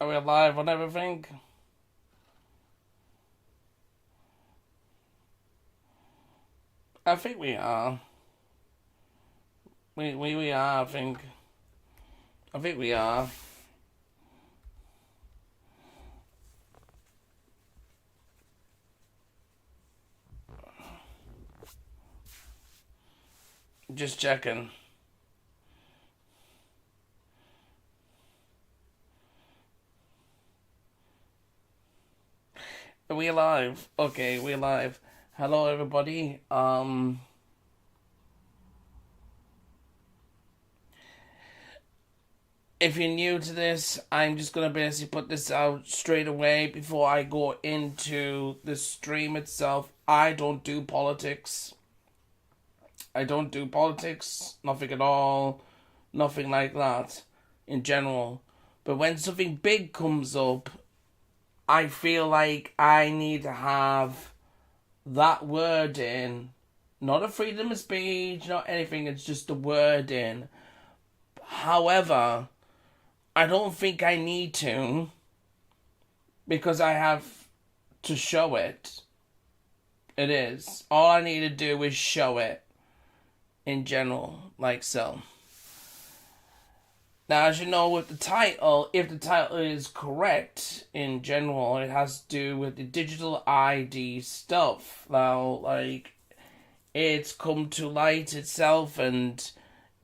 Are we live on everything? I think we are. We are, I think. I think we are. Just checking. Are we live? Okay, we're live. Hello everybody. If you're new to this, I'm just gonna basically put this out straight away before I go into the stream itself. I don't do politics. I don't do politics, nothing at all, nothing like that in general. But when something big comes up, I feel like I need to have that word in. Not a freedom of speech, not anything, it's just the word in. However, I don't think I need to because I have to show it. It is. All I need to do is show it in general, like so. Now, as you know, with the title, if the title is correct in general, it has to do with the digital ID stuff. Now, like, it's come to light itself, and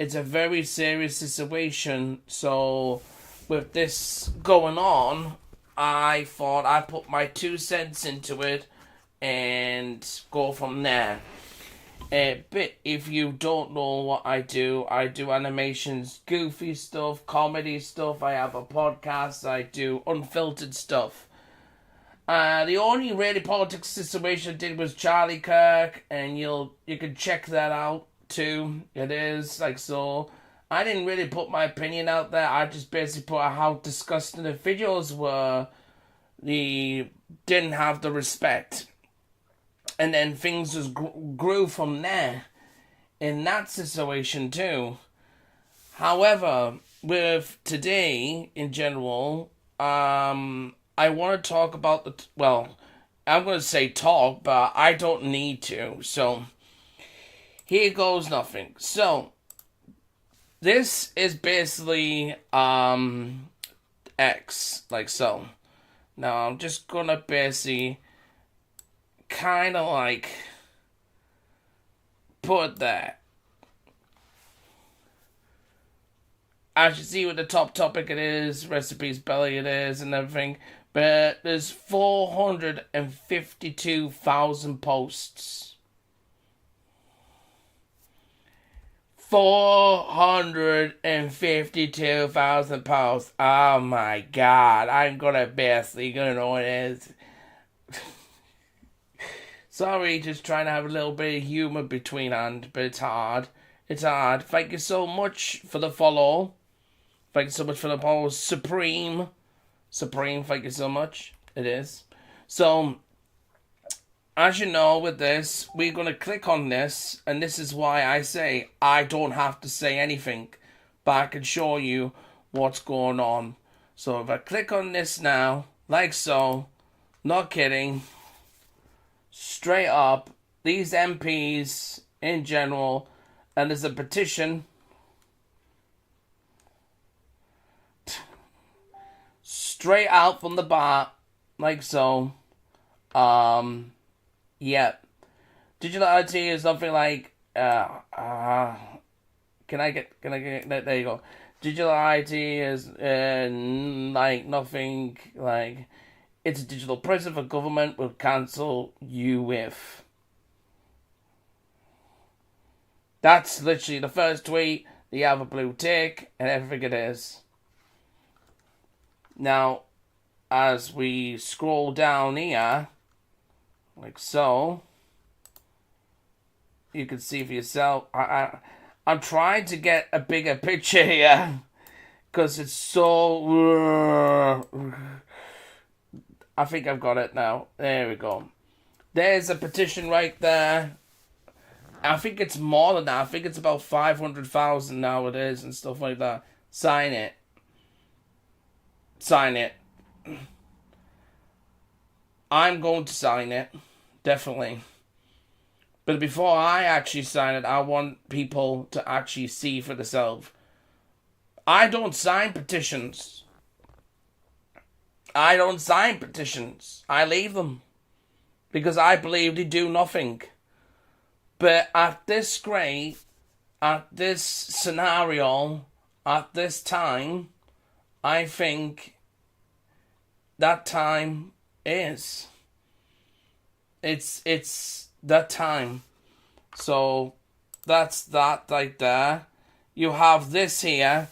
it's a very serious situation. So, with this going on, I thought I'd put my 2 cents into it and go from there. But if you don't know what I do animations, goofy stuff, comedy stuff. I have a podcast. I do unfiltered stuff. The only really politics situation I did was Charlie Kirk, and you can check that out too. It is like so. I didn't really put my opinion out there. I just basically put out how disgusting the videos were. They didn't have the respect. And then things just grew from there in that situation too. However, with today in general, I want to talk about I'm going to say talk, but I don't need to. So, here goes nothing. So, this is basically, X, like so. Now, I'm just going to basically kind of like put that. As you see with the top topic it is, recipes belly it is and everything, but there's 452,000 posts. 452,000 posts. Oh my god, I'm gonna basically gonna know it is. Sorry, just trying to have a little bit of humour between hand, but it's hard. It's hard. Thank you so much for the follow. Thank you so much for the follow. Supreme, thank you so much. It is. So, as you know with this, we're going to click on this, and this is why I say I don't have to say anything, but I can show you what's going on. So if I click on this now, like so, not kidding, straight up, these MPs in general, and there's a petition straight out from the bar, like so. Yeah. Digital ID is something like can I get there you go. Digital ID is like nothing like it's a digital present for government will cancel you with. That's literally the first tweet. You have a blue tick and everything it is. Now, as we scroll down here, like so, you can see for yourself. I'm trying to get a bigger picture here because it's so. I think I've got it now. There we go. There's a petition right there. I think it's more than that. I think it's about 500,000 nowadays and stuff like that. Sign it. Sign it. I'm going to sign it, definitely. But before I actually sign it, I want people to actually see for themselves. I don't sign petitions. I don't sign petitions. I leave them. Because I believe they do nothing. But at this rate, at this scenario, at this time, I think that time is. It's that time. So that's that right there. You have this here.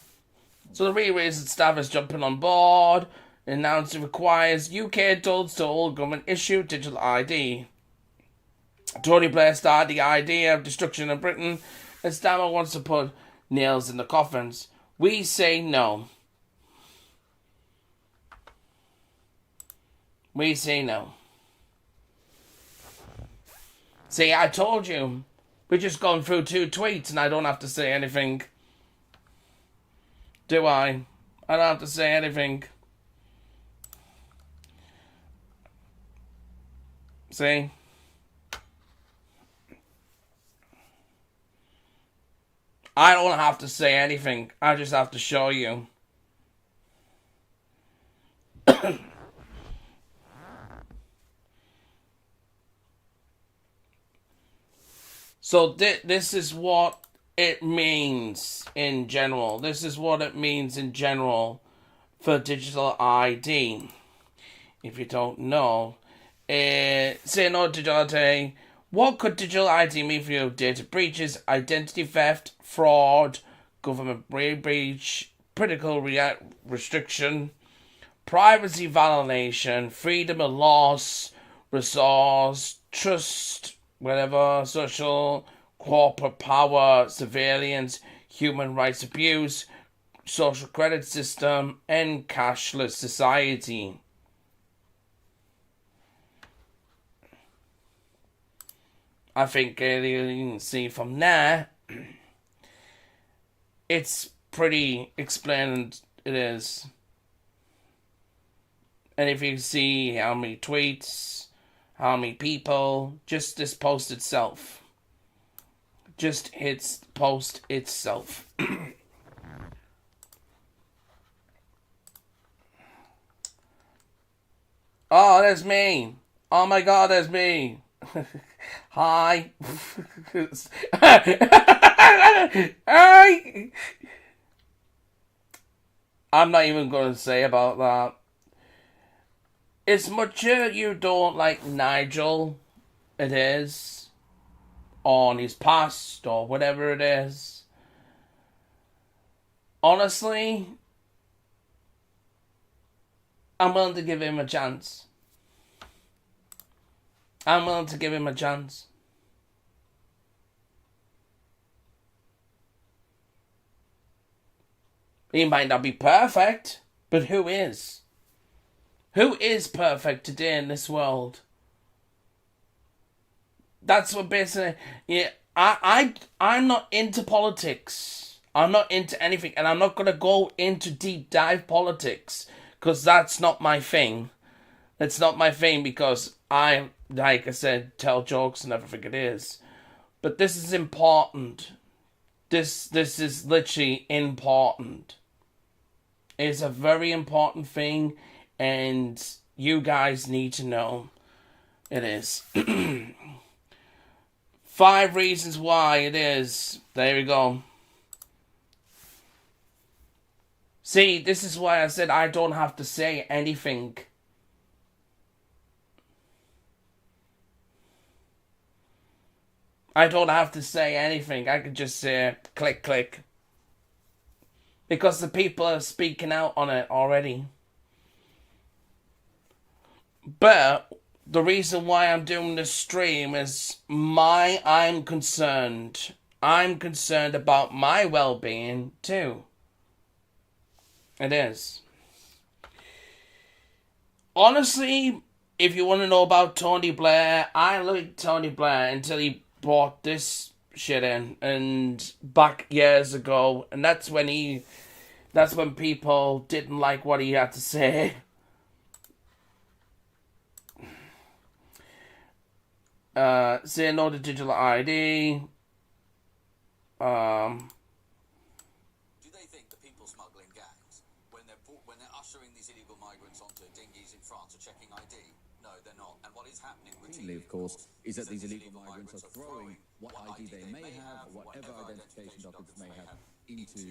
So the re-raised staff is jumping on board. Announced it requires UK adults to all government issue digital ID. Tony Blair started the idea of destruction in Britain, and Starmer wants to put nails in the coffins. We say no. We say no. See, I told you. We're just going through 2 tweets and I don't have to say anything. Do I? I don't have to say anything. See? I don't have to say anything. I just have to show you. So this is what it means in general. This is what it means in general for digital ID. If you don't know, say no digital ID. What could digital ID mean for you? Data breaches, identity theft, fraud, government breach, political restriction, privacy violation, freedom of loss, resource, trust, whatever, social, corporate power, surveillance, human rights abuse, social credit system, and cashless society. I think you can see from there, it's pretty explained, it is. And if you see how many tweets, how many people, just this post itself. Just hits post itself. Oh, that's me. Oh my god, that's me. Hi. Hi. I'm not even going to say about that. As much as you don't like Nigel, it is, on his past or whatever it is, honestly, I'm willing to give him a chance. I'm willing to give him a chance. He might not be perfect, but who is? Who is perfect today in this world? That's what basically, yeah, I'm not into politics. I'm not into anything, and I'm not going to go into deep dive politics, because that's not my thing. It's not my thing, because I, like I said, tell jokes and everything it is. But this is important. This is literally important. It's a very important thing, and you guys need to know it is. 5 reasons why it is. There we go. See, this is why I said I don't have to say anything. I don't have to say anything. I can just say click, click. Because the people are speaking out on it already. But the reason why I'm doing this stream is I'm concerned. I'm concerned about my well-being too. It is. Honestly, if you want to know about Tony Blair, I liked Tony Blair until he brought this shit in, and back years ago, and that's when people didn't like what he had to say. Say no to digital ID. Do they think the people smuggling gangs, when they're ushering these illegal migrants onto dinghies in France, are checking ID? No, they're not. And what is happening routinely, of course, is that these illegal migrants are throwing what ID they may have, or whatever identification documents may have, into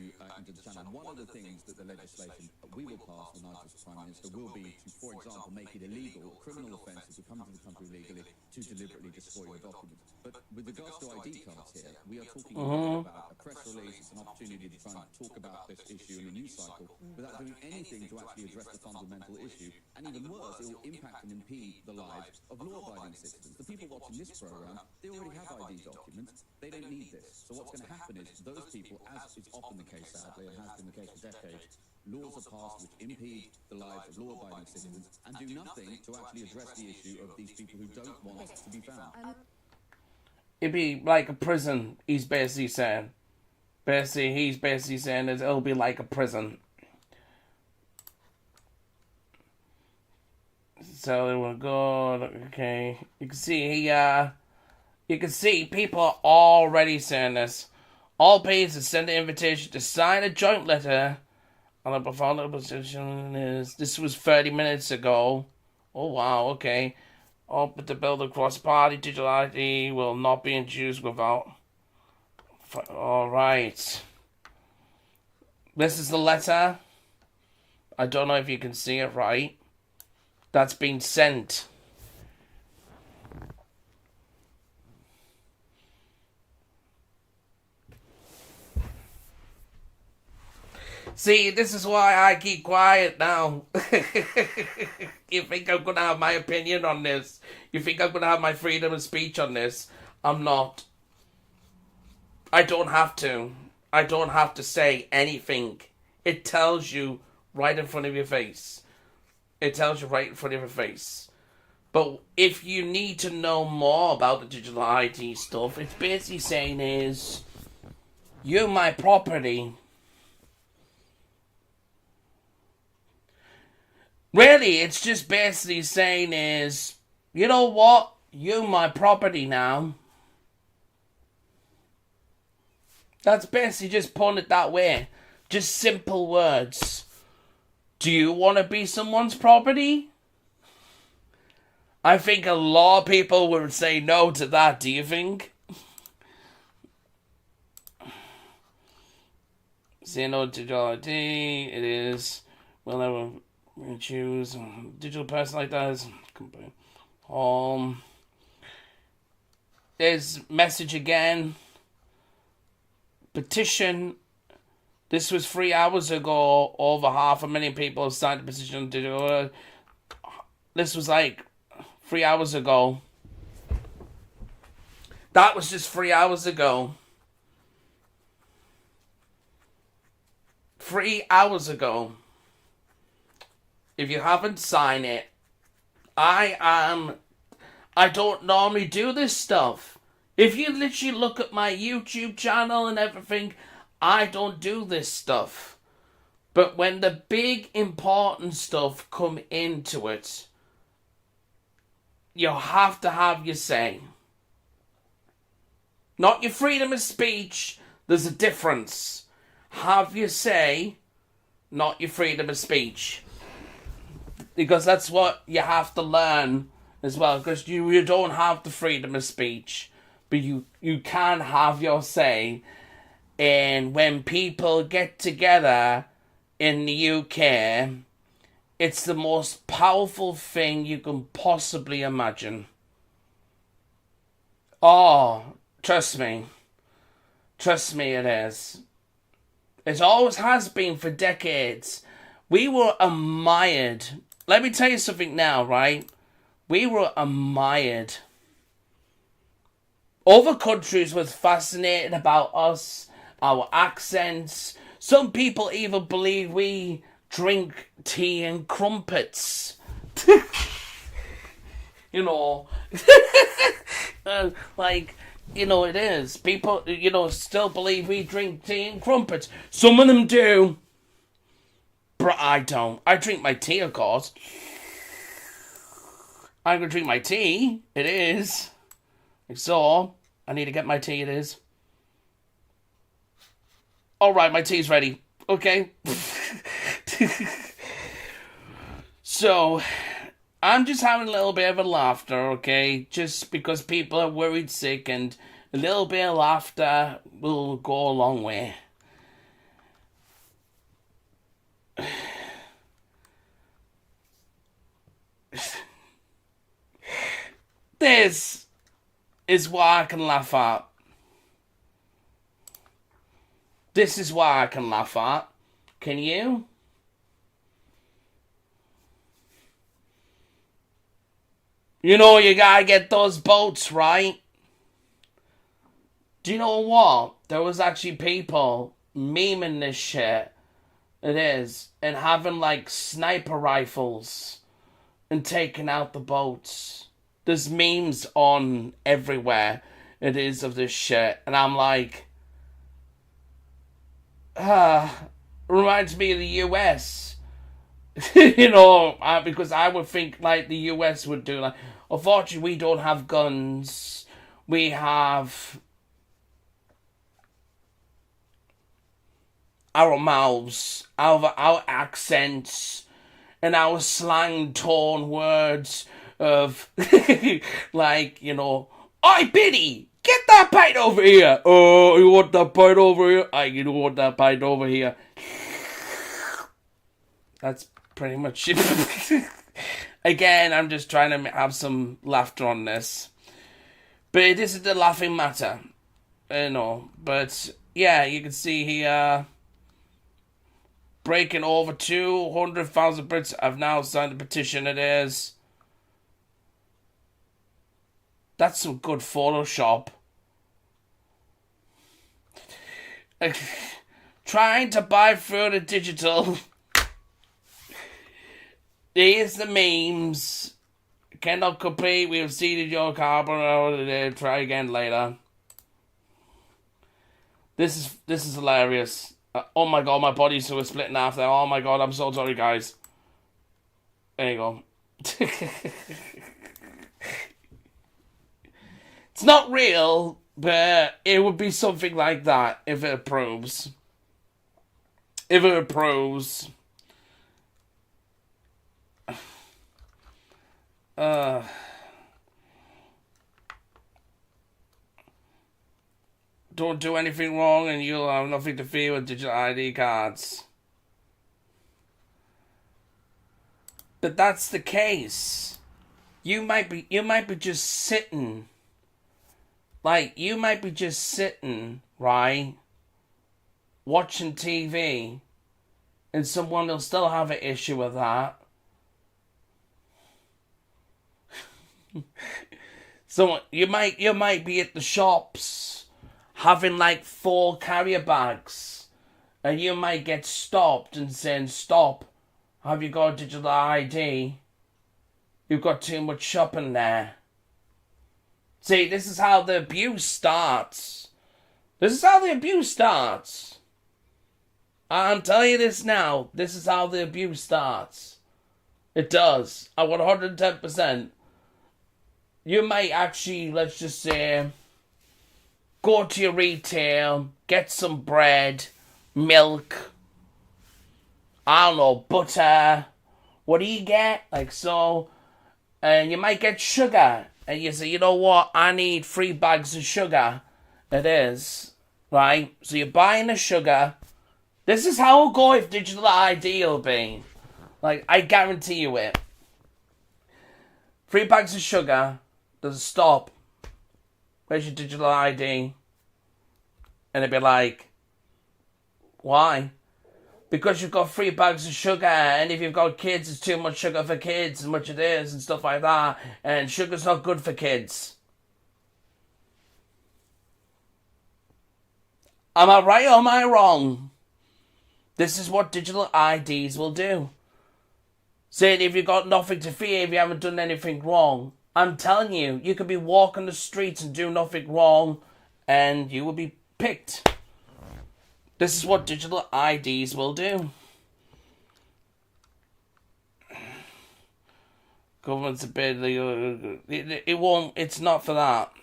the channel. One of the things that the legislation that we will pass, the Nigel's Prime Minister, will be to, for example, make it illegal, a criminal offence, if you come into the country legally, to deliberately destroy your documents. But with regards to ID cards here, we are talking about a press release. It's an opportunity to try and talk about this issue in the news cycle without doing anything to actually address the fundamental issue. And even worse, it will impact and impede the lives of law-abiding citizens. The people watching this program, they already have ID documents. They don't need this. So what's going to happen is those people, as is often the case, sadly, and has been the case for decades, laws are passed which impede the lives of law-abiding citizens and do nothing to actually address the issue of these people who don't want to be found. It'd be like a prison, he's basically saying. He's basically saying that it'll be like a prison. So it will go, okay. You can see here, you can see people are already saying this. All pays to send an invitation to sign a joint letter on a profound opposition is, this was 30 minutes ago. Oh wow, okay. But to build a cross-party digital ID will not be introduced without... Alright. This is the letter. I don't know if you can see it right. That's been sent. See, this is why I keep quiet now. You think I'm going to have my opinion on this? You think I'm going to have my freedom of speech on this? I'm not. I don't have to. I don't have to say anything. It tells you right in front of your face. It tells you right in front of your face. But if you need to know more about the digital ID stuff, it's basically saying is, you're my property. Really, it's just basically saying is, you know what? You're my property now. That's basically just putting it that way. Just simple words. Do you want to be someone's property? I think a lot of people would say no to that, do you think? Say no to digital ID, it is, well, never choose a digital person like that is home. There's message again. Petition. This was 3 hours ago. Over 500,000 people have signed a petition on digital. This was like 3 hours ago. That was just 3 hours ago. 3 hours ago. If you haven't signed it, I don't normally do this stuff. If you literally look at my YouTube channel and everything, I don't do this stuff. But when the big important stuff come into it, you have to have your say. Not your freedom of speech. There's a difference. Have your say, not your freedom of speech. Because that's what you have to learn as well. Because you don't have the freedom of speech. But you can have your say. And when people get together in the UK, it's the most powerful thing you can possibly imagine. Oh, trust me. Trust me, it is. It always has been for decades. We were admired. Let me tell you something now, right? We were admired. Other countries was fascinated about us, our accents. Some people even believe we drink tea and crumpets. You know. It is. People, still believe we drink tea and crumpets. Some of them do. But I don't. I drink my tea, of course. I'm going to drink my tea. It is. So, I need to get my tea, it is. Alright, my tea's ready. Okay. So, I'm just having a little bit of a laughter, okay? Just because people are worried sick, and a little bit of laughter will go a long way. This is what I can laugh at. This is what I can laugh at. Can you? You know, you gotta get those boats, right? Do you know what? There was actually people memeing this shit. It is. And having like sniper rifles and taking out the boats. There's memes on everywhere. It is of this shit. And I'm like, reminds me of the US. You know, because I would think like the US would do. Like, unfortunately, we don't have guns. We have our mouths, our accents, and our slang torn words of like, you know, "Oi, Biddy, get that pint over here. Oh, you want that pint over here? You don't want that pint over here." That's pretty much it. Again, I'm just trying to have some laughter on this. But it isn't a laughing matter. You know, but yeah, you can see here, breaking over 200,000 Brits have now signed the petition. It is. That's some good Photoshop. Trying to buy through the digital. Here's the memes. Cannot compete. We have seeded your carbon. Try again later. This is hilarious. Oh my god, my body's so split in half there. Oh my god, I'm so sorry, guys. There you go. It's not real, but it would be something like that if it approves. If it approves. Don't do anything wrong and you'll have nothing to fear with digital ID cards. But that's the case. You might be just sitting. Like, you might be just sitting, right? Watching TV. And someone will still have an issue with that. So you might be at the shops having like 4 carrier bags, and you might get stopped and saying, "Stop, have you got a digital ID? You've got too much shopping there." See, this is how the abuse starts. This is how the abuse starts. I'm telling you this now. This is how the abuse starts. It does. At 110%. You might actually, let's just say, go to your retail, get some bread, milk, I don't know, butter. What do you get? Like so. And you might get sugar. And you say, "You know what? I need 3 bags of sugar." It is. Right? So you're buying the sugar. This is how it'll go if digital ID will be. Like, I guarantee you it. 3 bags of sugar. There's a stop. "Where's your digital ID?" And it'd be like, "Why?" "Because you've got 3 bags of sugar, and if you've got kids, it's too much sugar for kids, as much it is, and stuff like that, and sugar's not good for kids." Am I right or am I wrong? This is what digital IDs will do. Saying if you've got nothing to fear, if you haven't done anything wrong. I'm telling you, you could be walking the streets and do nothing wrong, and you will be picked. This is what digital IDs will do. Government's a bit, it won't, it's not for that.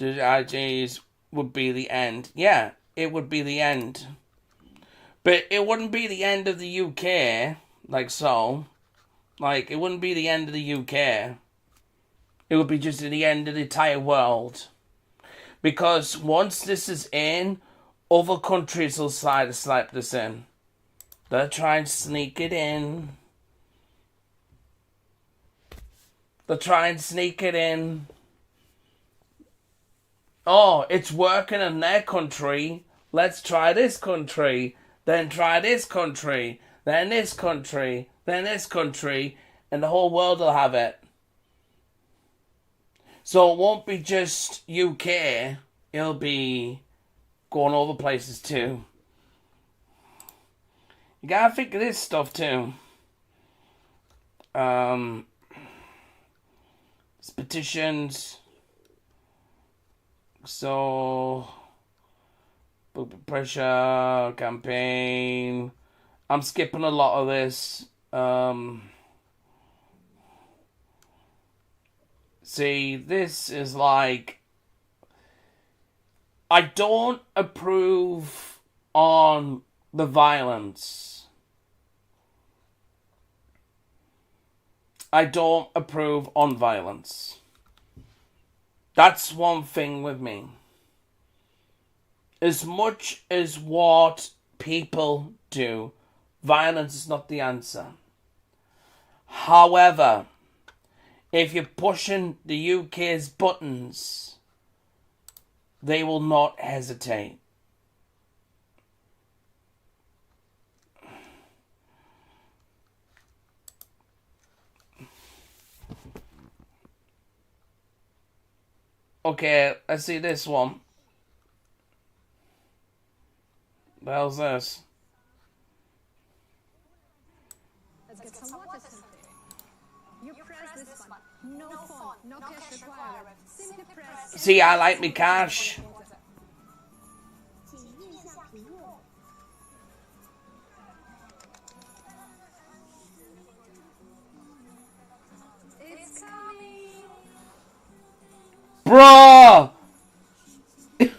digital IDs would be the end. Yeah, it would be the end. But it wouldn't be the end of the UK, like so. Like, it wouldn't be the end of the UK. It would be just the end of the entire world. Because once this is in, other countries will slap this in. They'll try and sneak it in. They'll try and sneak it in. Oh, it's working in their country. Let's try this country. Then try this country. Then this country. Then this country. And the whole world will have it. So it won't be just UK. It'll be going other places too. You gotta think of this stuff too. Petitions. So, pressure campaign. I'm skipping a lot of this. See, this is like, I don't approve on the violence. I don't approve on violence. That's one thing with me. As much as what people do, violence is not the answer. However, if you're pushing the UK's buttons, they will not hesitate. Okay, let's see this one. The hell's this? Let's get some water something. You press this one. No phone, no cash required. Simply press. See, I like me cash. It's coming. Bro! Thank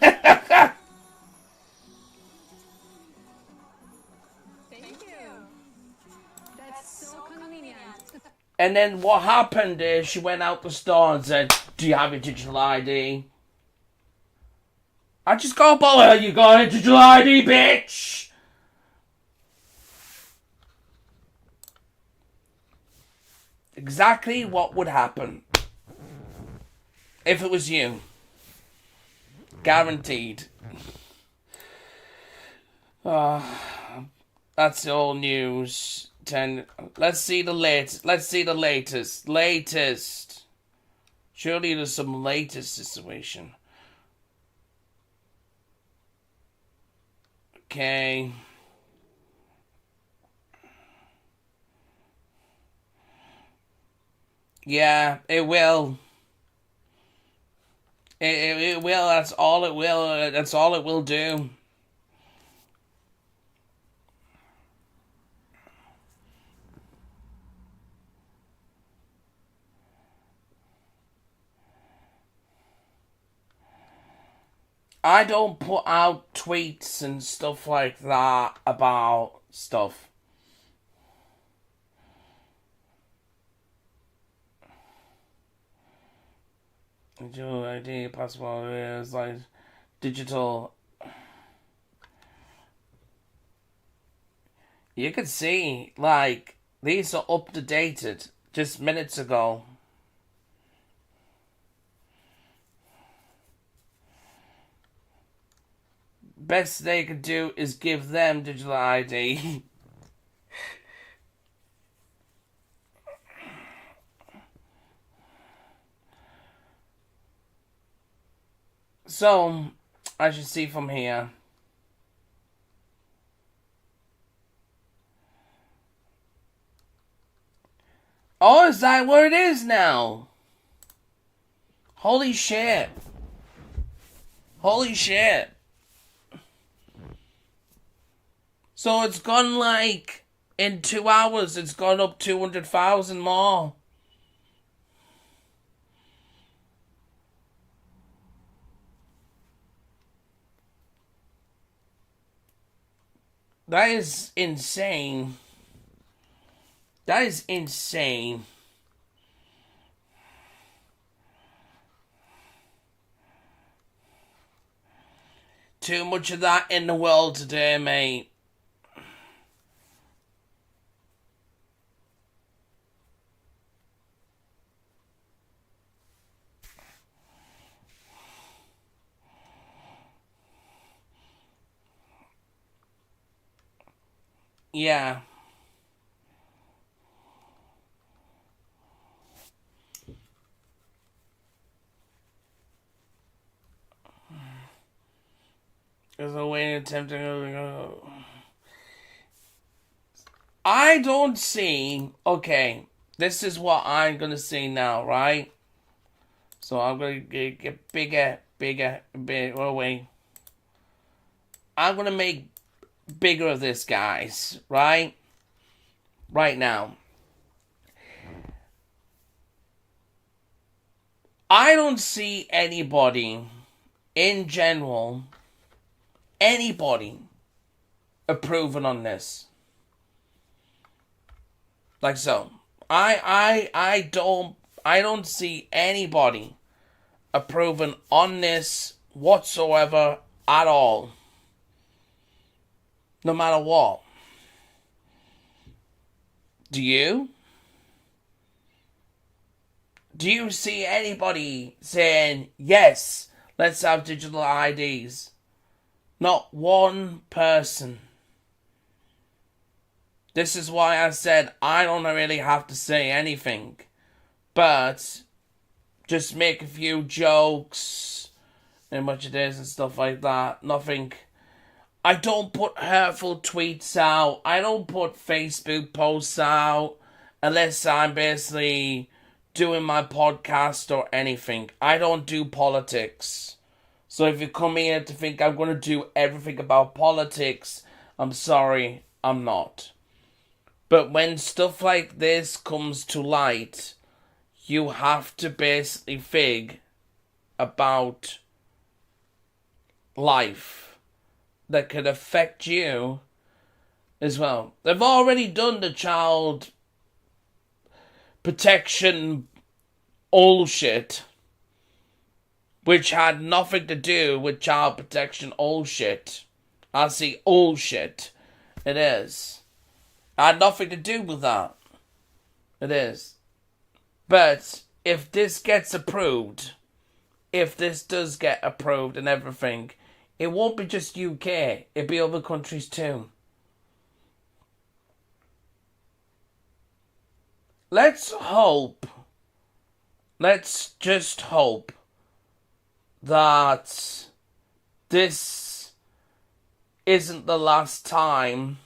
you. That's so convenient. And then what happened is she went out the store and said, do you have your digital ID? I just go, well, you got a digital ID, bitch! Exactly what would happen if it was you. Guaranteed. That's all news. 10. Let's see the latest. Latest. Surely there's some latest situation. Okay. Yeah, it will. It will. That's all it will. That's all it will do. I don't put out tweets and stuff like that about stuff. Digital ID, passport is like digital. You could see, like, these are up to dated just minutes ago. Best they could do is give them digital ID. So, I should see from here. Oh, is that where it is now? Holy shit. Holy shit. So it's gone like, in 2 hours, it's gone up 200,000 more. That is insane. That is insane. Too much of that in the world today, mate. Yeah. There's a way attempting. I don't see. Okay, this is what I'm gonna see now, right? So I'm gonna get bigger. Wait. I'm gonna make bigger of this, guys. Right now. I don't see anybody, in general, approving on this. Like so. I don't see anybody approving on this whatsoever at all. No matter what. Do you? Do you see anybody saying, yes, let's have digital IDs? Not one person. This is why I said I don't really have to say anything. But just make a few jokes and much it is and stuff like that. Nothing. I don't put hurtful tweets out. I don't put Facebook posts out unless I'm basically doing my podcast or anything. I don't do politics. So if you come here to think I'm going to do everything about politics, I'm sorry, I'm not. But when stuff like this comes to light, you have to basically think about life that could affect you as well. They've already done the child protection bullshit, which had nothing to do with child protection bullshit. I see bullshit. It is. It had nothing to do with that. It is. But if this gets approved, if this does get approved and everything, it won't be just UK. It'll be other countries too. Let's just hope that this isn't the last time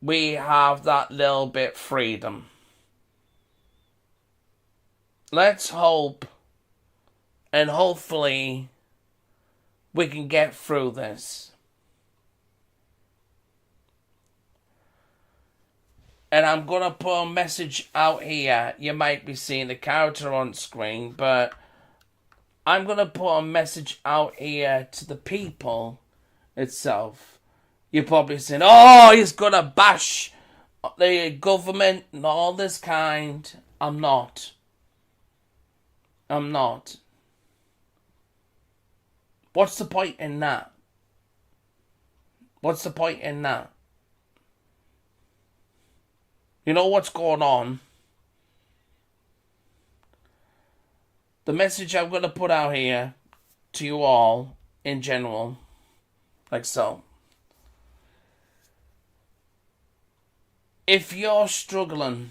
we have that little bit freedom. Let's hope, and hopefully we can get through this. And I'm going to put a message out here. You might be seeing the character on screen, but I'm going to put a message out here to the people itself. You're probably saying, oh, he's going to bash the government and all this kind. I'm not. What's the point in that? What's the point in that? You know what's going on? The message I'm going to put out here to you all in general, like so. If you're struggling,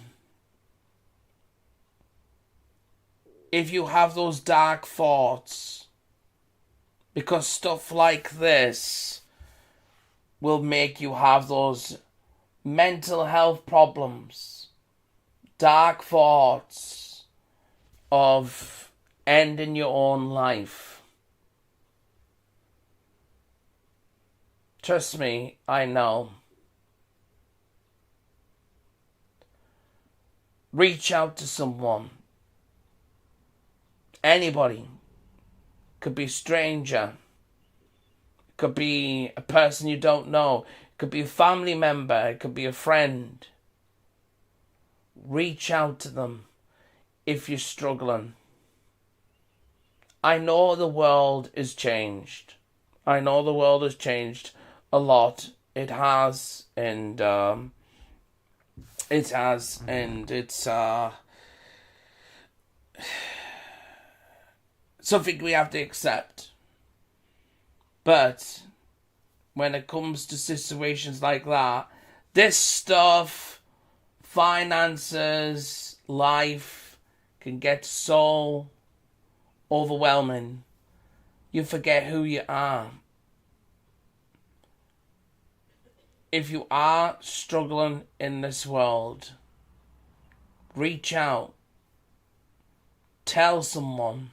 if you have those dark thoughts, because stuff like this will make you have those mental health problems, dark thoughts of ending your own life. Trust me, I know. Reach out to someone. Anybody. Could be a stranger. could be a person you don't know, it could be a family member, it could be a friend. Reach out to them if you're struggling. I know the world is changed. I know the world has changed a lot. It has, and it's something we have to accept. But when it comes to situations like that, this stuff, finances, life, can get so overwhelming. You forget who you are. If you are struggling in this world, reach out. Tell someone.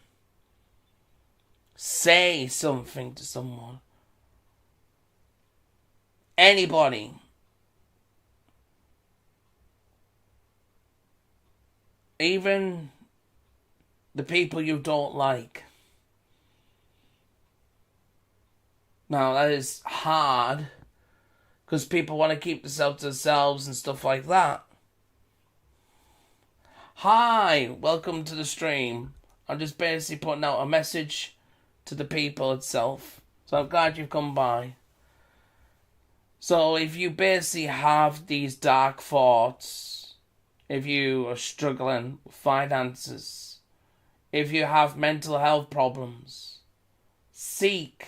Say something to someone. Anybody. Even the people you don't like. Now, that is hard because people want to keep themselves to themselves and stuff like that. Hi, welcome to the stream. I'm just basically putting out a message to the people itself. So I'm glad you've come by. So if you basically have these dark thoughts, if you are struggling with finances, if you have mental health problems, seek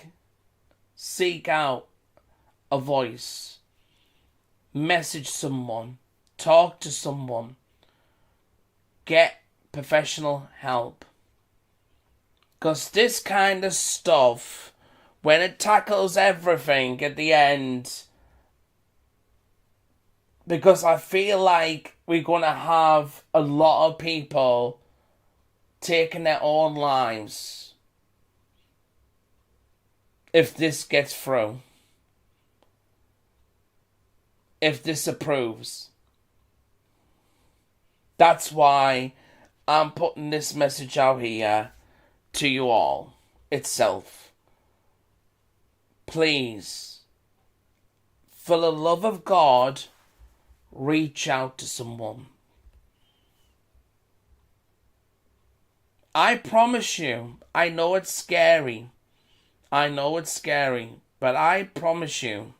out a voice. Message someone. Talk to someone. Get professional help. Because this kind of stuff, when it tackles everything at the end, because I feel like we're going to have a lot of people taking their own lives if this gets through. If this approves. That's why I'm putting this message out here to you all itself. Please, for the love of God, reach out to someone. I promise you, I know it's scary. But I promise you,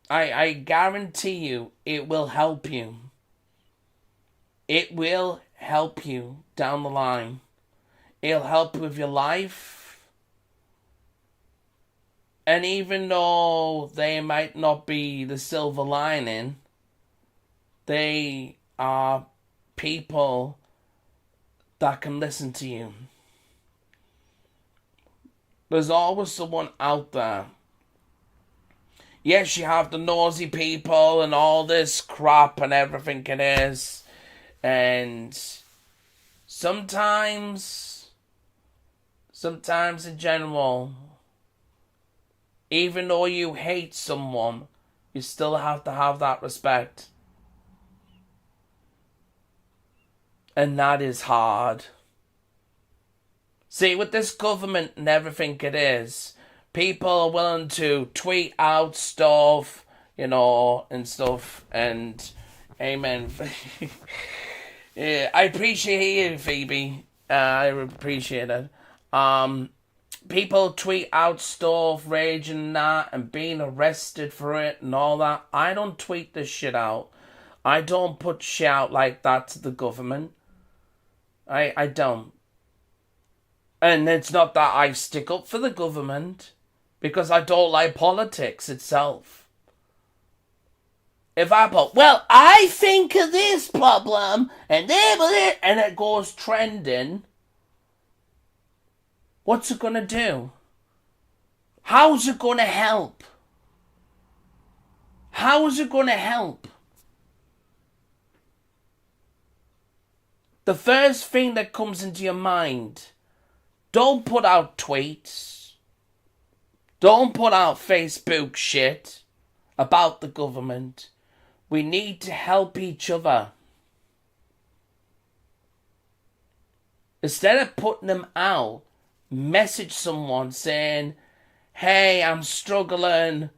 I guarantee you it will help you. It will help you down the line. It'll help with your life. And even though they might not be the silver lining, they are people that can listen to you. There's always someone out there. Yes, you have the nosy people and all this crap and everything it is. And sometimes in general, even though you hate someone, you still have to have that respect. And that is hard. See, with this government and everything it is, people are willing to tweet out stuff, and stuff, and amen. Yeah, I appreciate it, Phoebe. I appreciate it. People tweet out stuff, raging that, and being arrested for it and all that. I don't tweet this shit out. I don't put shit out like that to the government. I don't. And it's not that I stick up for the government, because I don't like politics itself. If I put, well, I think of this problem, and it goes trending, what's it going to do? How's it going to help? How is it going to help? The first thing that comes into your mind, don't put out tweets. Don't put out Facebook shit about the government. We need to help each other. Instead of putting them out, message someone saying, hey, I'm struggling.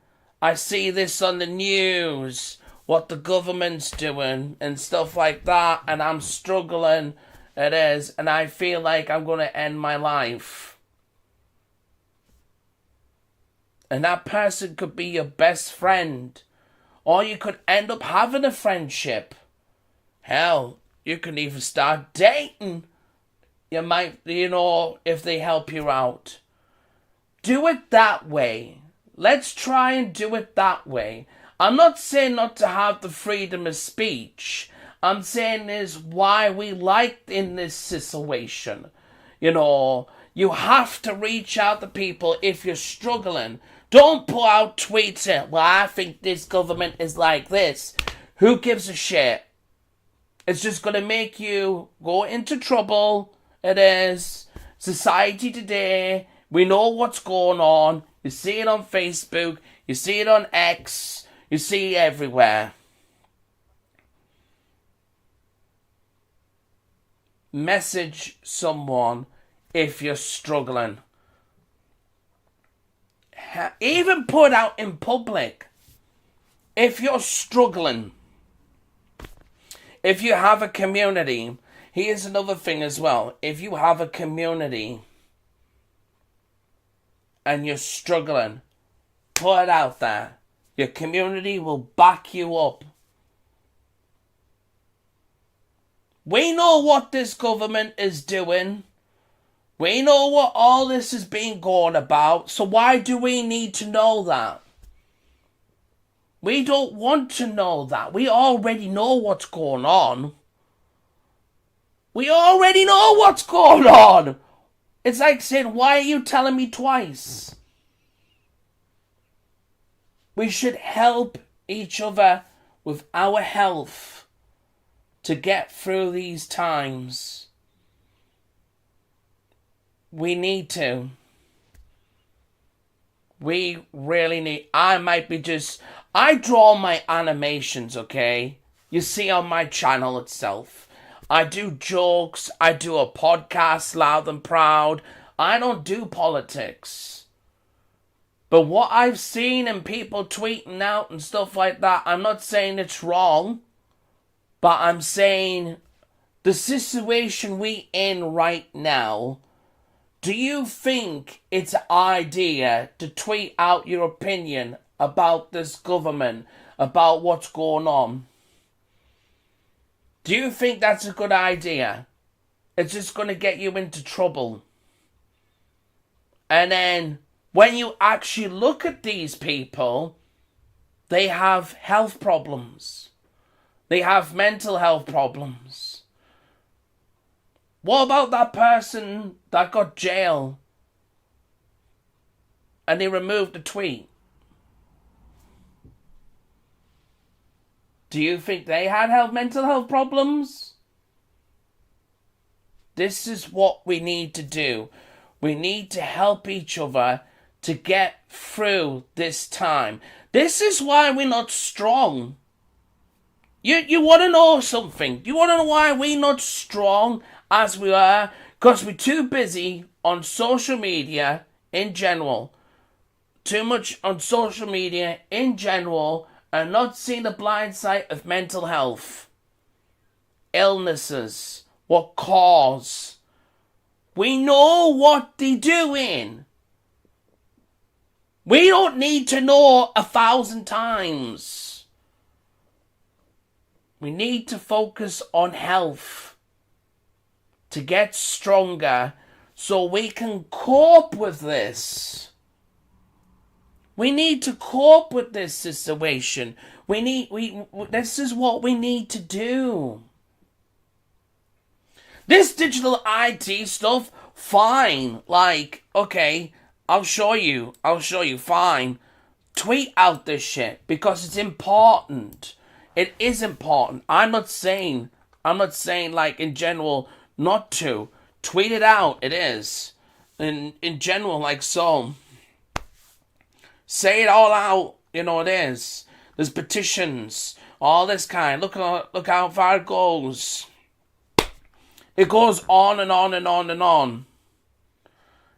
I see this on the news, what the government's doing and stuff like that, and I'm struggling. It is, and I feel like I'm going to end my life. And that person could be your best friend. Or you could end up having a friendship. Hell, you can even start dating. You might, if they help you out. Do it that way. Let's try and do it that way. I'm not saying not to have the freedom of speech. I'm saying is why we like in this situation. You have to reach out to people if you're struggling. Don't pull out tweets saying, well, I think this government is like this. Who gives a shit? It's just going to make you go into trouble. It is. Society today, we know what's going on. You see it on Facebook. You see it on X. You see it everywhere. Message someone if you're struggling. Even put out in public if you're struggling. If you have a community, here's another thing as well. If you have a community and you're struggling, put it out there. Your community will back you up. We know what this government is doing. We know what all this has been going about. So why do we need to know that? We don't want to know that. We already know what's going on. We already know what's going on. It's like saying, why are you telling me twice? We should help each other with our health to get through these times. We need to. We really need. I draw my animations, okay? You see on my channel itself. I do jokes. I do a podcast, Loud and Proud. I don't do politics. But what I've seen and people tweeting out and stuff like that, I'm not saying it's wrong. But I'm saying the situation we in right now, do you think it's an idea to tweet out your opinion about this government, about what's going on? Do you think that's a good idea? It's just going to get you into trouble. And then when you actually look at these people, they have health problems. They have mental health problems. What about that person that got jail and they removed the tweet? Do you think they had mental health problems? This is what we need to do. We need to help each other to get through this time. This is why we're not strong. You want to know something? You want to know why we're not strong as we are? Because we're too busy on social media in general. Too much on social media in general and not seeing the blind side of mental health. Illnesses. What cause. We know what they're doing. We don't need to know 1,000 times. We need to focus on health to get stronger so we can cope with this. We need to cope with this situation. This is what we need to do. This digital ID stuff, fine. Like, okay, I'll show you, fine. Tweet out this shit because it's important. It is important. I'm not saying like in general not to. Tweet it out. It is. In general, like so. Say it all out. It is. There's petitions. All this kind. Look how far it goes. It goes on and on and on and on.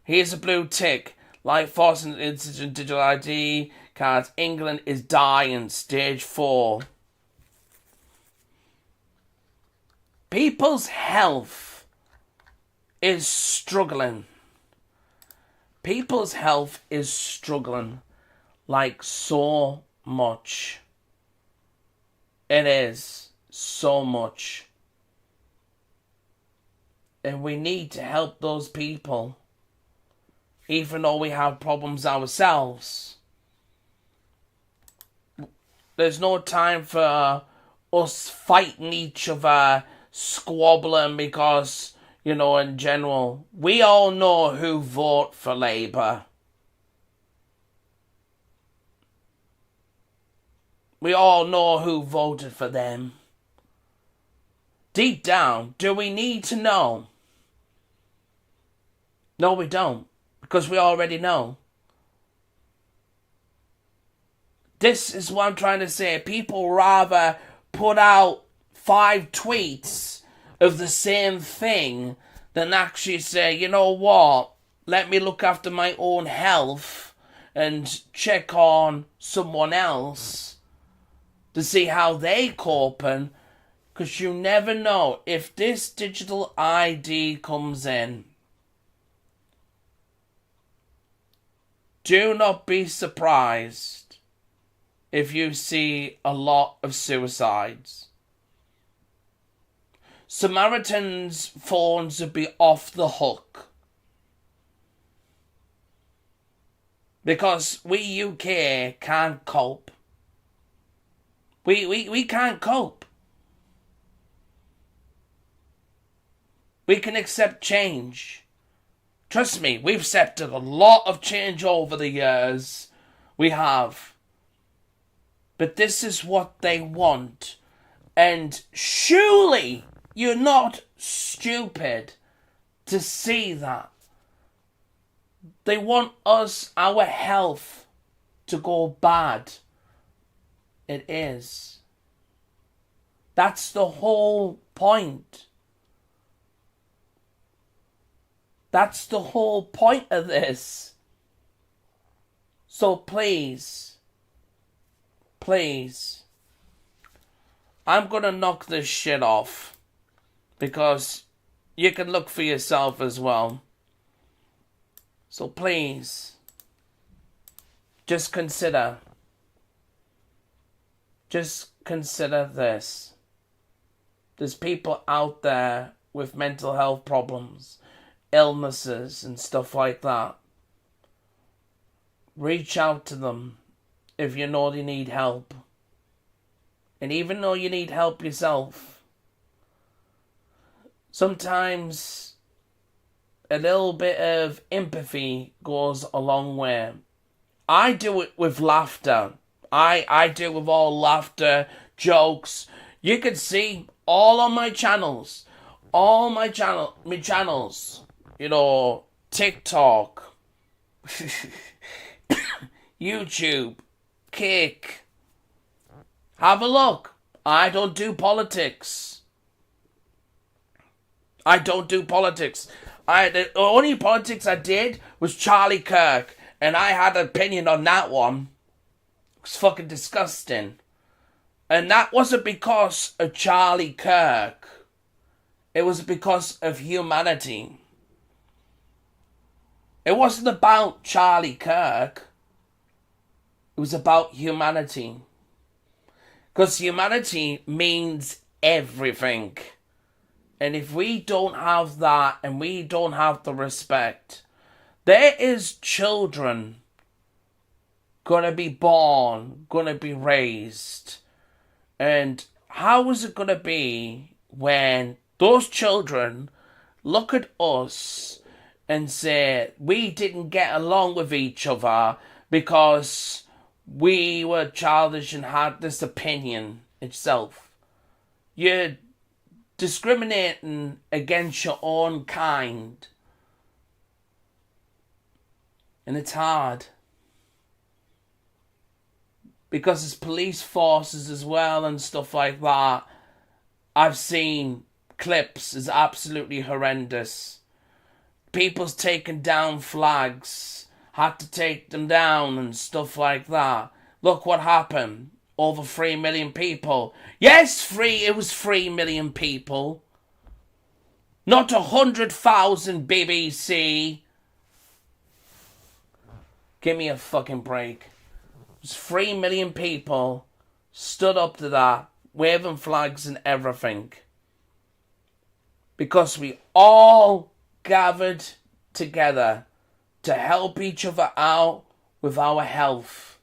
Here's a blue tick. Like forcing instant digital ID cards. England is dying. Stage 4. People's health is struggling. People's health is struggling like so much. It is so much. And we need to help those people, even though we have problems ourselves. There's no time for us fighting each other, squabbling because, in general, we all know who vote for Labour. We all know who voted for them. Deep down, do we need to know? No, we don't, because we already know. This is what I'm trying to say. People rather put out 5 tweets of the same thing than actually say, you know what, let me look after my own health and check on someone else to see how they coping, because you never know if this digital ID comes in. Do not be surprised if you see a lot of suicides. Samaritans' phones would be off the hook. Because we UK can't cope. We can't cope. We can accept change. Trust me, we've accepted a lot of change over the years. We have. But this is what they want. And surely you're not stupid to see that. They want us, our health, to go bad. It is. That's the whole point. That's the whole point of this. So please, I'm gonna knock this shit off, because you can look for yourself as well. So please, just consider this. There's people out there with mental health problems, illnesses and stuff like that. Reach out to them if you know they need help. And even though you need help yourself, sometimes a little bit of empathy goes a long way. I do it with laughter. I do it with all laughter, jokes. You can see all on my channels. All my channels. TikTok, YouTube, Kick. Have a look. I don't do politics. The only politics I did was Charlie Kirk, and I had an opinion on that one. It's fucking disgusting. And that wasn't because of Charlie Kirk. It was because of humanity. It wasn't about Charlie Kirk. It was about humanity. Because humanity means everything. And if we don't have that, and we don't have the respect, there is children gonna be born, gonna be raised. And how is it gonna be when those children look at us and say we didn't get along with each other because we were childish and had this opinion itself? You're discriminating against your own kind. And it's hard. Because there's police forces as well and stuff like that. I've seen clips is absolutely horrendous. people's taking down flags, had to take them down and stuff like that. Look what happened. Over 3 million people. Yes, it was 3 million people. Not 100,000 BBC. Give me a fucking break. It was 3 million people stood up to that, waving flags and everything. Because we all gathered together to help each other out with our health.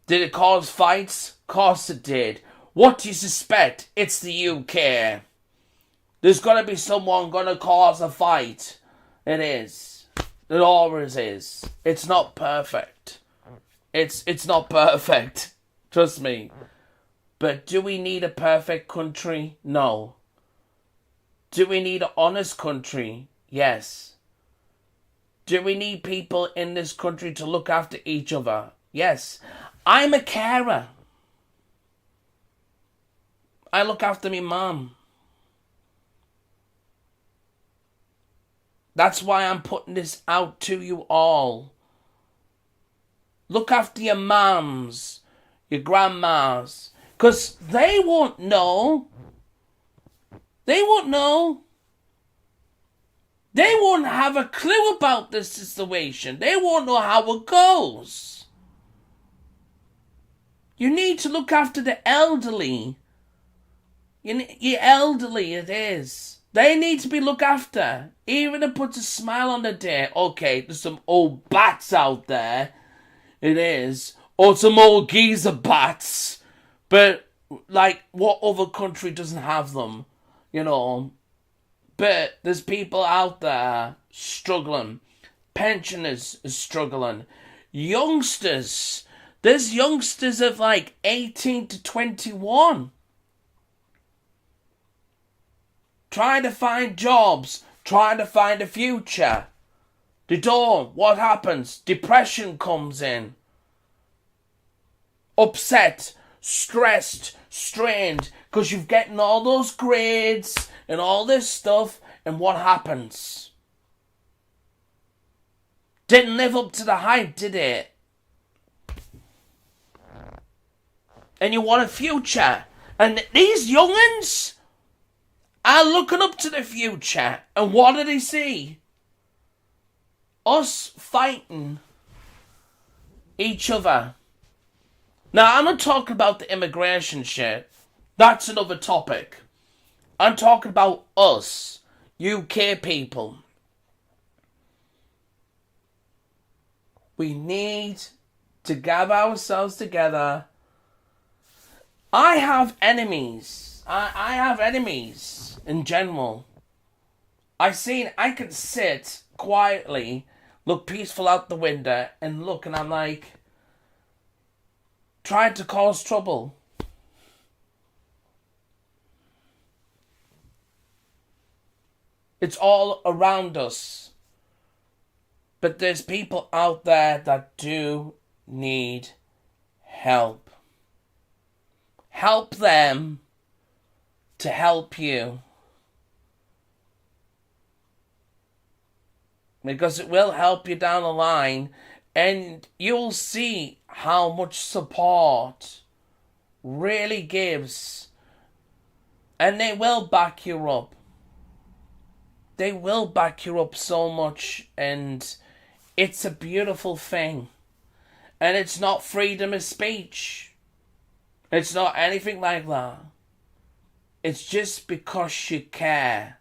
Did it cause fights? Of course it did. What do you suspect? It's the UK. There's gonna be someone gonna cause a fight. It is. It always is. It's not perfect. It's not perfect. Trust me. But do we need a perfect country? No. Do we need an honest country? Yes. Do we need people in this country to look after each other? Yes. I'm a carer. I look after me mum. That's why I'm putting this out to you all. Look after your mums, your grandmas, because they won't know. They won't know. They won't have a clue about this situation. They won't know how it goes. You need to look after the elderly. Your elderly, it is. They need to be looked after. Even if it puts a smile on their day. Okay, there's some old bats out there. It is. Or some old geezer bats. But, like, what other country doesn't have them? You know. But there's people out there struggling. Pensioners are struggling. Youngsters. There's youngsters of like 18 to 21. Trying to find jobs. Trying to find a future. They don't. What happens? Depression comes in. Upset. Stressed. Strained. Because you've getting all those grades and all this stuff. And what happens? Didn't live up to the hype, did it? And you want a future. And these young'uns are looking up to the future. And what do they see? Us fighting each other. Now, I'm not talking about the immigration shit. That's another topic. I'm talking about us, UK people. We need to gather ourselves together. I have enemies. I have enemies in general. I can sit quietly, look peaceful out the window, and look, and I'm like, trying to cause trouble. It's all around us. But there's people out there that do need help. Help them to help you. Because it will help you down the line, and you'll see how much support really gives. And they will back you up. They will back you up so much, and it's a beautiful thing. And it's not freedom of speech. It's not anything like that. It's just because you care.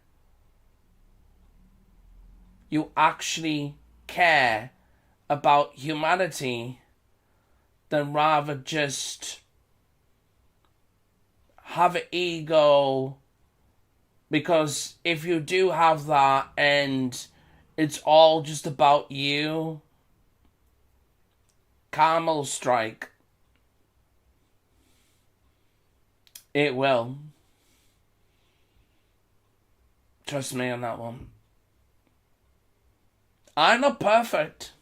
You actually care about humanity than rather just have an ego. Because if you do have that and it's all just about you, karma will strike. It will. Trust me on that one. I'm not perfect.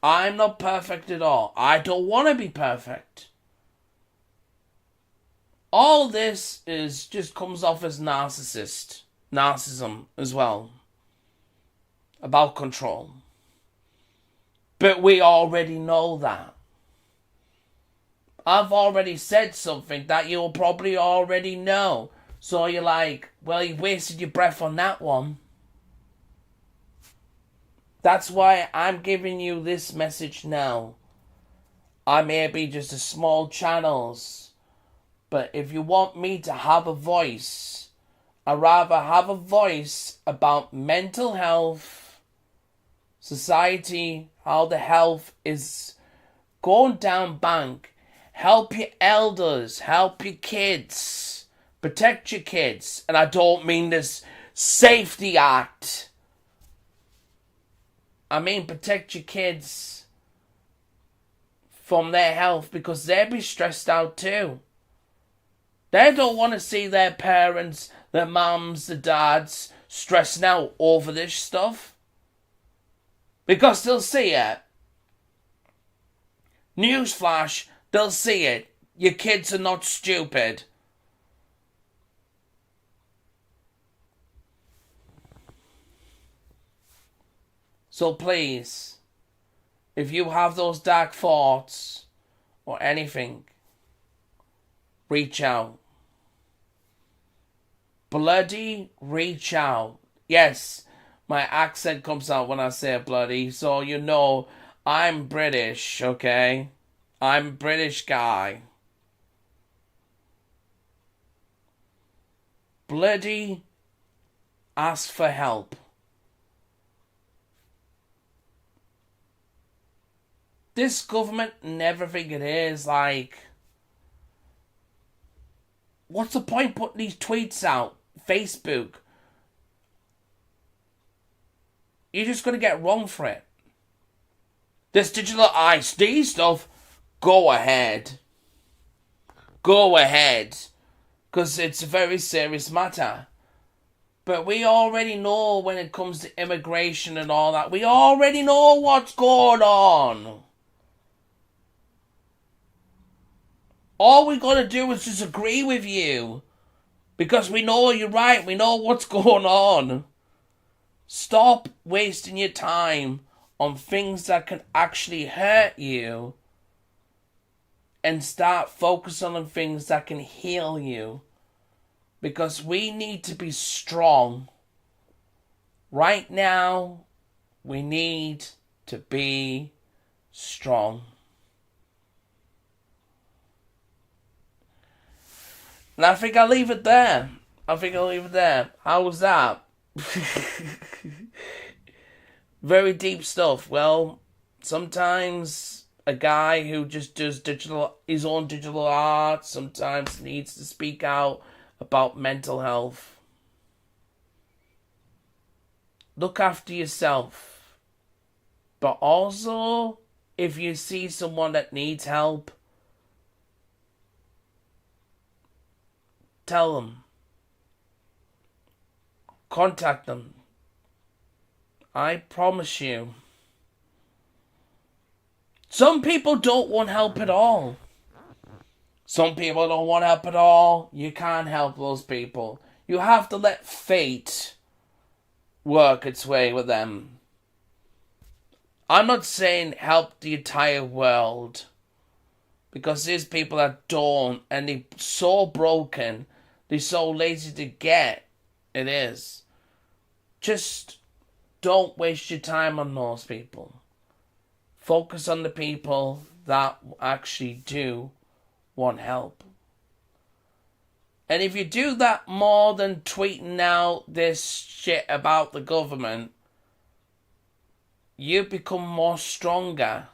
I'm not perfect at all. I don't want to be perfect. All this is just comes off as narcissism as well, about control. But we already know that. I've already said something that you'll probably already know. So you're like, well, you wasted your breath on that one. That's why I'm giving you this message now. I may be just a small channels, but if you want me to have a voice, I'd rather have a voice about mental health, society, how the health is going down bank. Help your elders, help your kids, protect your kids. And I don't mean this Safety Act. I mean protect your kids from their health, because they'll be stressed out too. They don't want to see their parents, their mums, their dads stressing out over this stuff. Because they'll see it. Newsflash, they'll see it. Your kids are not stupid. So please, if you have those dark thoughts or anything, reach out. Bloody reach out. Yes, my accent comes out when I say bloody, so you know I'm British, okay? I'm a British guy. Bloody ask for help. This government and everything it is, like, what's the point putting these tweets out? Facebook. You're just going to get wrong for it. This digital ID stuff, go ahead. Go ahead. Because it's a very serious matter. But we already know when it comes to immigration and all that, we already know what's going on. All we gotta do is just agree with you. Because we know you're right. We know what's going on. Stop wasting your time on things that can actually hurt you. And start focusing on things that can heal you. Because we need to be strong. Right now, we need to be strong. And I think I'll leave it there. How was that? Very deep stuff. Well, sometimes a guy who just does his own digital art sometimes needs to speak out about mental health. Look after yourself. But also, if you see someone that needs help, tell them. Contact them. I promise you. Some people don't want help at all. Some people don't want help at all. You can't help those people. You have to let fate work its way with them. I'm not saying help the entire world. Because there's people that don't, and they're so broken, they're so lazy to get. It is. Just don't waste your time on those people. Focus on the people that actually do want help. And if you do that more than tweeting out this shit about the government, you become more stronger.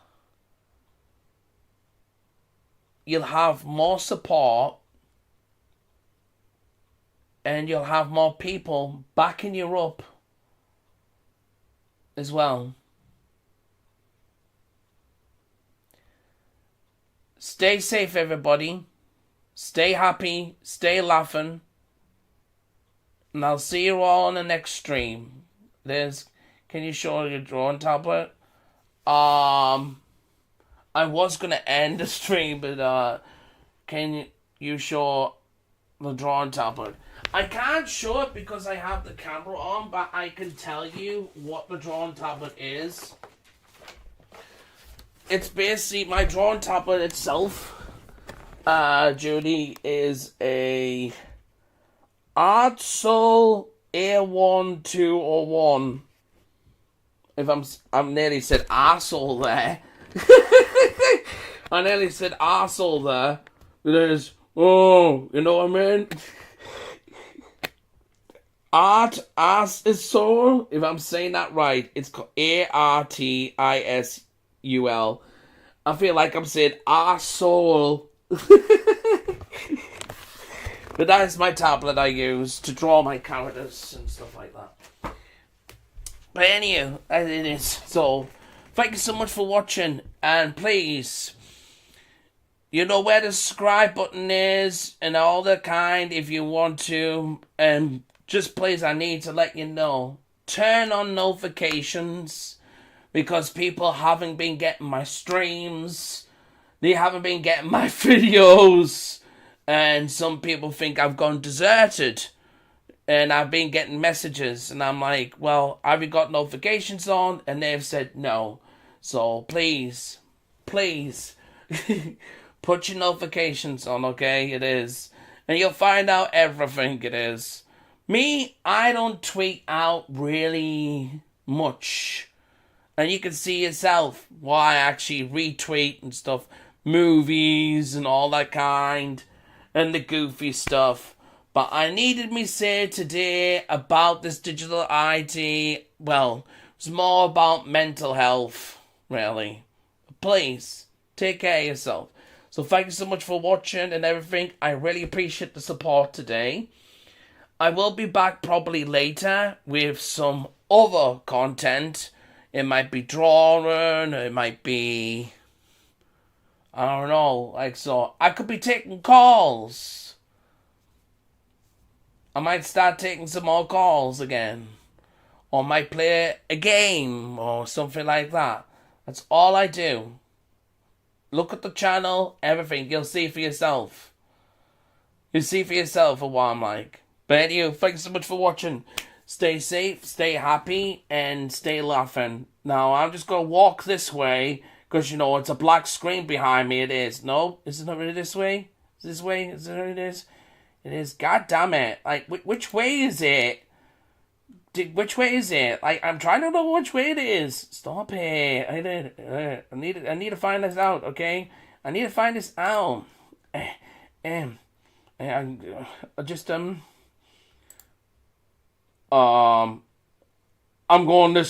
You'll have more support. And you'll have more people backing you up as well. Stay safe, everybody. Stay happy. Stay laughing. And I'll see you all on the next stream. Can you show your drawing tablet? I was going to end the stream, but can you show The drawing tablet. I can't show it because I have the camera on, but I can tell you what the drawing tablet is. It's basically my drawing tablet itself. Judy is a Artsol A1201. If I'm nearly said arsehole there. I nearly said arsehole there. It is. Oh, you know what I mean? Artisol, if I'm saying that right, it's called Artisul. I feel like I'm saying arsehole. But that is my tablet I use to draw my characters and stuff like that. But anyway, as it is. So, thank you so much for watching, and please, you know where the subscribe button is and all that kind if you want to. And just please, I need to let you know, turn on notifications because people haven't been getting my streams. They haven't been getting my videos. And some people think I've gone deserted. And I've been getting messages. And I'm like, well, have you got notifications on? And they've said no. So please, please, put your notifications on, okay? It is. And you'll find out everything it is. Me, I don't tweet out really much. And you can see yourself why I actually retweet and stuff. Movies and all that kind. And the goofy stuff. But I needed me say today about this digital ID. Well, it's more about mental health, really. Please, take care of yourself. So thank you so much for watching and everything. I really appreciate the support today. I will be back probably later with some other content. It might be drawing, it might be, I don't know, like so. I could be taking calls. I might start taking some more calls again. Or might play a game or something like that. That's all I do. Look at the channel, everything. You'll see for yourself. You'll see for yourself what I'm like. But anyway, thanks so much for watching. Stay safe, stay happy, and stay laughing. Now, I'm just going to walk this way. Because, you know, it's a black screen behind me. It is. No? Is it not really this way? Is this way? Is it really this? It is. God damn it. Like, which way is it? Which way is it? Like, I'm trying to know which way it is. Stop it. I need to find this out, okay? I need to find this out. I'm going this